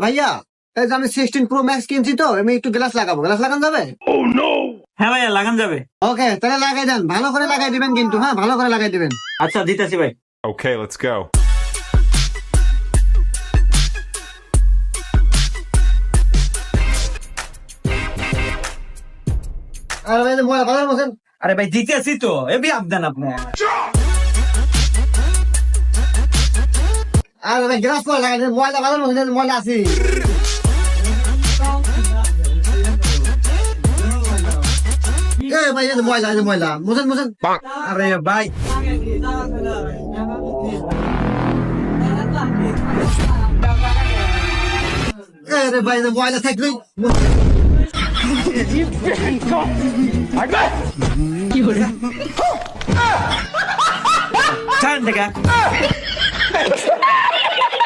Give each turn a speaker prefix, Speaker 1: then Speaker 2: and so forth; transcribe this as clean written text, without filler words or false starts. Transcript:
Speaker 1: ভাইয়া এই যে আমি 16 Pro Max কিনছি, তো আমি একটু গ্লাস লাগাবো, গ্লাস লাগানো যাবে?
Speaker 2: হ্যাঁ ভাইয়া, লাগান যাবে।
Speaker 1: ওকে, তাহলে লাগাই দেন, ভালো করে লাগাই দিবেন কিন্তু, হ্যাঁ ভালো করে লাগাই দিবেন।
Speaker 2: আচ্ছা, দিতেছি ভাই।
Speaker 3: Okay, let's go.
Speaker 1: আর ভাই ময়লা ভালো বলছেন।
Speaker 2: আরে ভাই, দিতেছি তো, এবি আবদান আপনি।
Speaker 1: আর ভাই গ্লাস পরে লাগাই দেন, ময়লা ভালো বলছেন, ময়লা আছে। ভাই এই যে ময়লা, এই যে ময়লা মুছেন মুছেন।
Speaker 2: আরে ভাই,
Speaker 1: রে ভাই এই যে ময়লা থাকলেই
Speaker 2: ছাড়েন থেকে।